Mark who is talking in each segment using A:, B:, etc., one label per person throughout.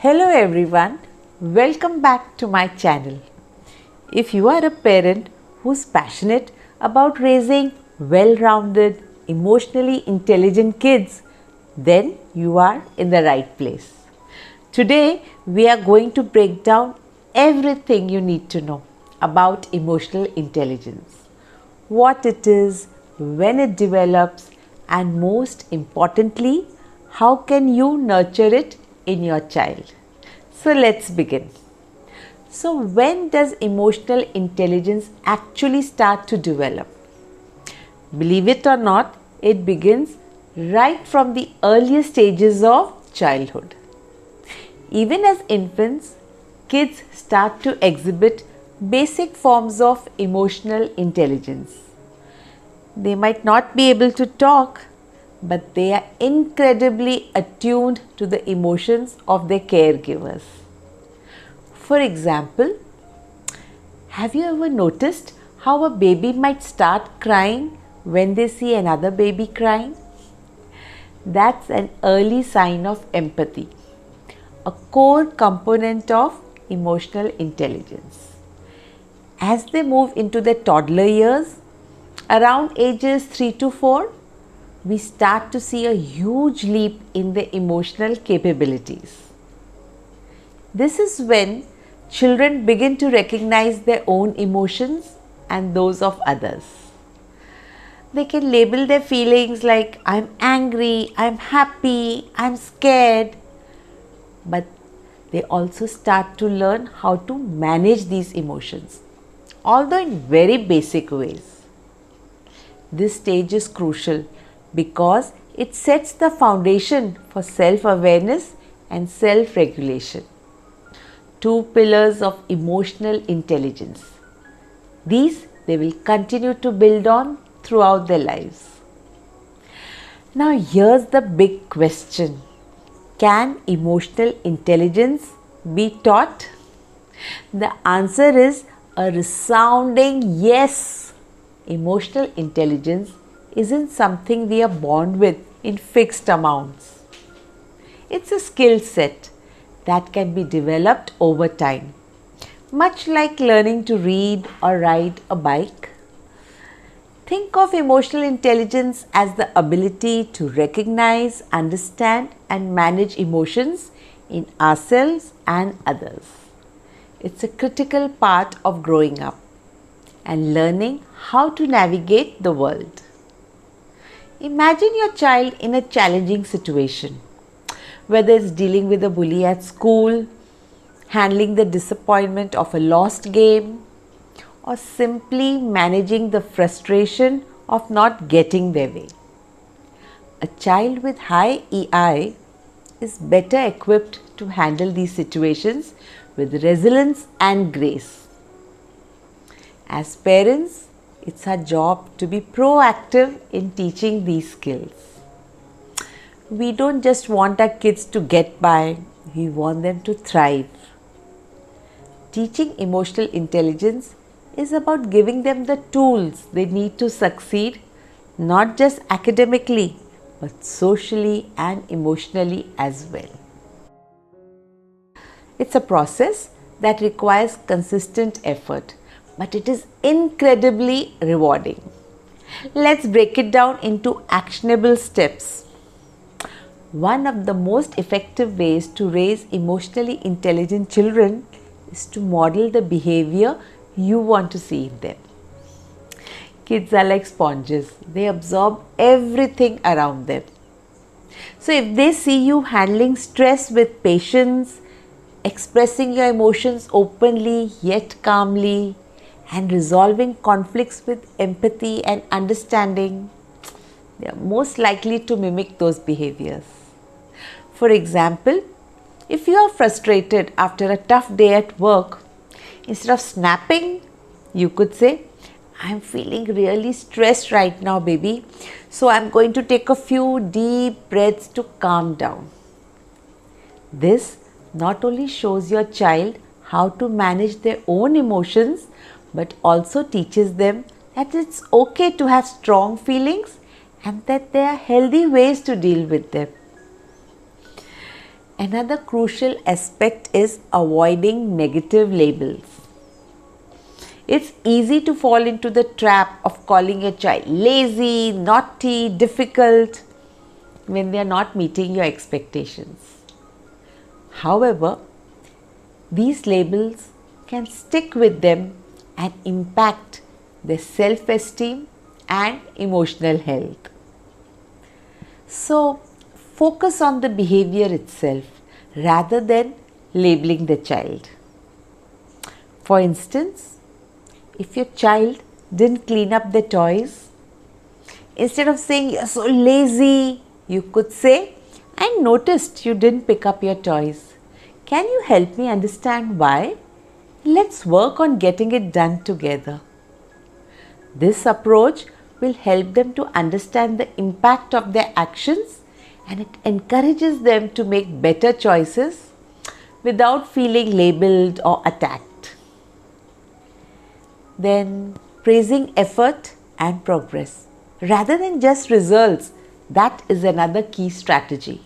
A: Hello everyone, welcome back to my channel. If you are a parent who's passionate about raising well-rounded, emotionally intelligent kids, then you are in the right place. Today we are going to break down everything you need to know about emotional intelligence, what it is, when it develops, and most importantly, how can you nurture it in your child. So let's begin. So when does emotional intelligence actually start to develop? Believe it or not, it begins right from the earliest stages of childhood. Even as infants, kids start to exhibit basic forms of emotional intelligence. They might not be able to talk, but they are incredibly attuned to the emotions of their caregivers. For example, have you ever noticed how a baby might start crying when they see another baby crying? That's an early sign of empathy, a core component of emotional intelligence. As they move into their toddler years, around ages 3 to 4, we start to see a huge leap in their emotional capabilities. This is when children begin to recognize their own emotions and those of others. They can label their feelings like I'm angry, I'm happy, I'm scared, but they also start to learn how to manage these emotions, although in very basic ways. This stage is crucial because it sets the foundation for self-awareness and self-regulation. Two pillars of emotional intelligence. These they will continue to build on throughout their lives. Now here's the big question. Can emotional intelligence be taught? The answer is a resounding yes. Emotional intelligence isn't something we are born with in fixed amounts. It's a skill set that can be developed over time, much like learning to read or ride a bike. Think of emotional intelligence as the ability to recognize, understand, and manage emotions in ourselves and others. It's a critical part of growing up and learning how to navigate the world. Imagine your child in a challenging situation, whether it's dealing with a bully at school, handling the disappointment of a lost game, or simply managing the frustration of not getting their way. A child with high EI is better equipped to handle these situations with resilience and grace. As parents, it's our job to be proactive in teaching these skills. We don't just want our kids to get by, we want them to thrive. Teaching emotional intelligence is about giving them the tools they need to succeed, not just academically, but socially and emotionally as well. It's a process that requires consistent effort, but it is incredibly rewarding. Let's break it down into actionable steps. One of the most effective ways to raise emotionally intelligent children is to model the behavior you want to see in them. Kids are like sponges, they absorb everything around them. So if they see you handling stress with patience, expressing your emotions openly yet calmly, and resolving conflicts with empathy and understanding, they are most likely to mimic those behaviors. For example, if you are frustrated after a tough day at work, instead of snapping, you could say, I'm feeling really stressed right now, baby. So I'm going to take a few deep breaths to calm down. This not only shows your child how to manage their own emotions, but also teaches them that it's okay to have strong feelings and that there are healthy ways to deal with them. Another crucial aspect is avoiding negative labels. It's easy to fall into the trap of calling your child lazy, naughty, difficult when they are not meeting your expectations. However, these labels can stick with them and impact their self-esteem and emotional health. So, focus on the behavior itself rather than labeling the child. For instance, if your child didn't clean up their toys, instead of saying you're so lazy, you could say, I noticed you didn't pick up your toys. Can you help me understand why? Let's work on getting it done together. This approach will help them to understand the impact of their actions, and it encourages them to make better choices without feeling labeled or attacked. Then, praising effort and progress rather than just results, that is another key strategy.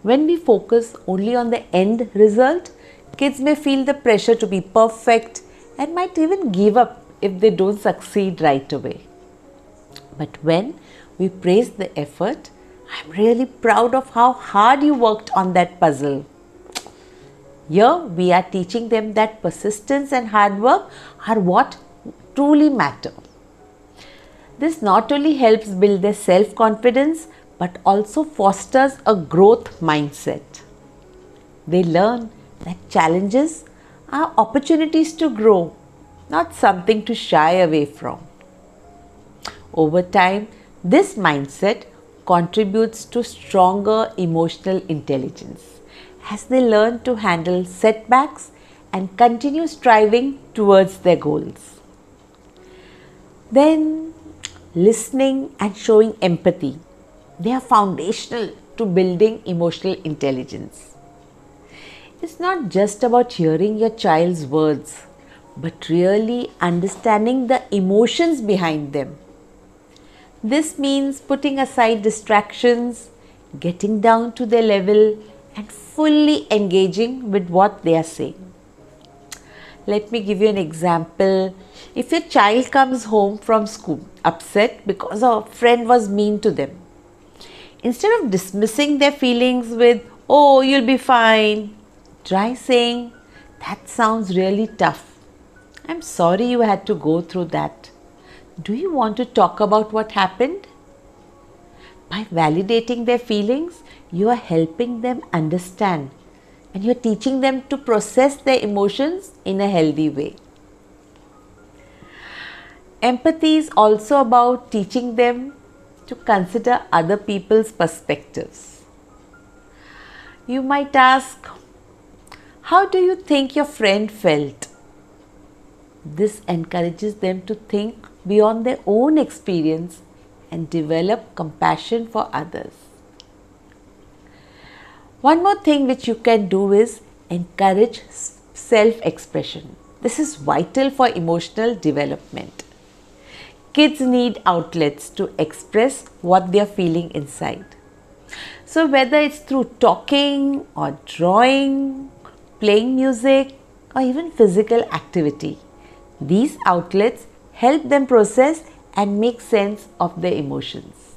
A: When we focus only on the end result, kids may feel the pressure to be perfect and might even give up if they don't succeed right away. But when we praise the effort, I'm really proud of how hard you worked on that puzzle. Here we are teaching them that persistence and hard work are what truly matter. This not only helps build their self-confidence but also fosters a growth mindset. They learn that challenges are opportunities to grow, not something to shy away from. Over time, this mindset contributes to stronger emotional intelligence as they learn to handle setbacks and continue striving towards their goals. Then, listening and showing empathy, they are foundational to building emotional intelligence. It's not just about hearing your child's words, but really understanding the emotions behind them. This means putting aside distractions, getting down to their level, and fully engaging with what they are saying. Let me give you an example. If your child comes home from school upset because a friend was mean to them, instead of dismissing their feelings with, oh, you'll be fine, try saying, that sounds really tough. I'm sorry you had to go through that. Do you want to talk about what happened? By validating their feelings, you are helping them understand and you're teaching them to process their emotions in a healthy way. Empathy is also about teaching them to consider other people's perspectives. You might ask, how do you think your friend felt? This encourages them to think beyond their own experience and develop compassion for others. One more thing which you can do is encourage self-expression. This is vital for emotional development. Kids need outlets to express what they are feeling inside. So whether it's through talking or drawing, playing music, or even physical activity, these outlets help them process and make sense of their emotions.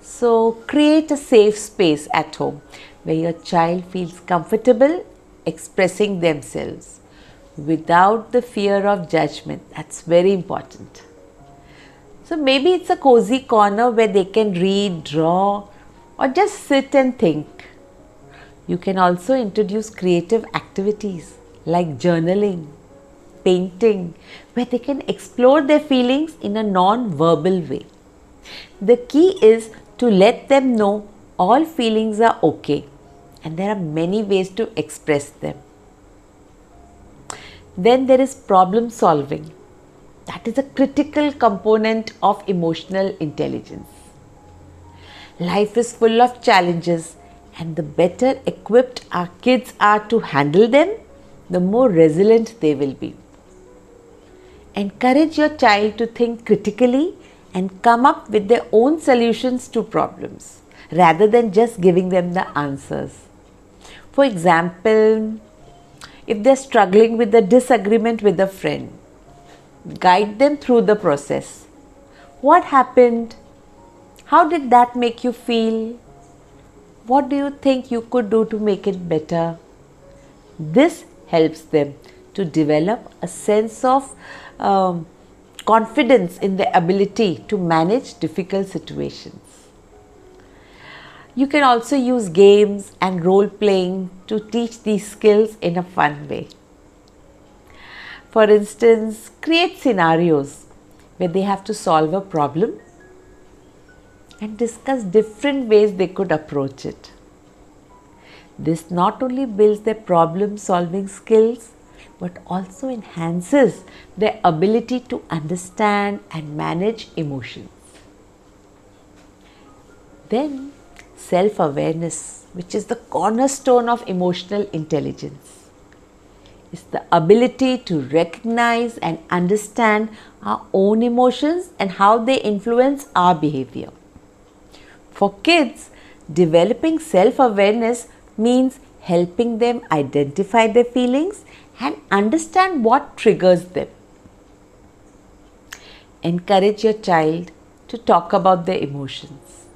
A: So create a safe space at home where your child feels comfortable expressing themselves without the fear of judgment. That's very important. So maybe it's a cozy corner where they can read, draw, or just sit and think. You can also introduce creative activities like journaling, painting, where they can explore their feelings in a non-verbal way. The key is to let them know all feelings are okay and there are many ways to express them. Then there is problem solving. That is a critical component of emotional intelligence. Life is full of challenges, and the better equipped our kids are to handle them, the more resilient they will be. Encourage your child to think critically and come up with their own solutions to problems rather than just giving them the answers. For example, if they're struggling with a disagreement with a friend, guide them through the process. What happened? How did that make you feel? What do you think you could do to make it better? This helps them to develop a sense of confidence in their ability to manage difficult situations. You can also use games and role playing to teach these skills in a fun way. For instance, create scenarios where they have to solve a problem and discuss different ways they could approach it. This not only builds their problem solving skills but also enhances their ability to understand and manage emotions. Then, self-awareness, which is the cornerstone of emotional intelligence, is the ability to recognize and understand our own emotions and how they influence our behavior. For kids, developing self-awareness means helping them identify their feelings and understand what triggers them. Encourage your child to talk about their emotions.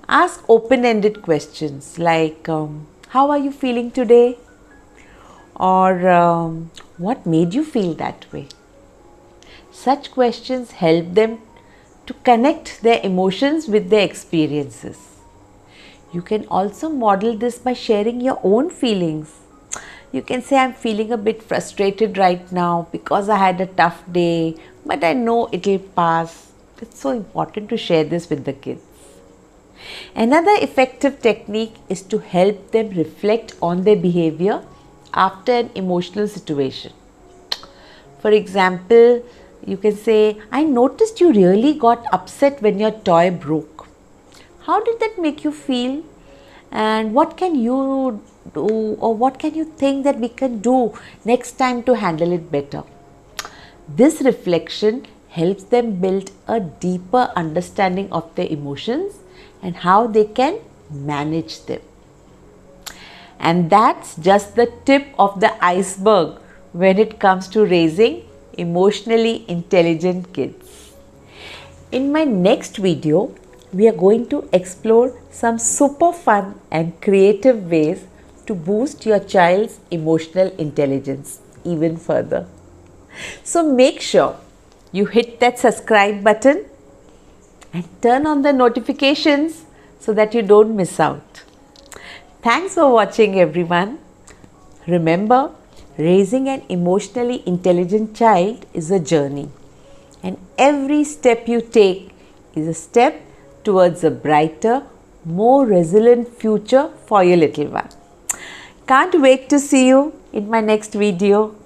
A: Ask open-ended questions like, how are you feeling today? Or what made you feel that way? Such questions help them to connect their emotions with their experiences. You can also model this by sharing your own feelings. You can say, I'm feeling a bit frustrated right now because I had a tough day, but I know it'll pass. It's so important to share this with the kids. Another effective technique is to help them reflect on their behavior after an emotional situation. For example, you can say, I noticed you really got upset when your toy broke. How did that make you feel? And what can you do, or what can you think that we can do next time to handle it better? This reflection helps them build a deeper understanding of their emotions and how they can manage them. And that's just the tip of the iceberg when it comes to raising emotionally intelligent kids. In my next video, we are going to explore some super fun and creative ways to boost your child's emotional intelligence even further. So make sure you hit that subscribe button and turn on the notifications so that you don't miss out. Thanks for watching, everyone. Remember, raising an emotionally intelligent child is a journey, and every step you take is a step towards a brighter, more resilient future for your little one. Can't wait to see you in my next video.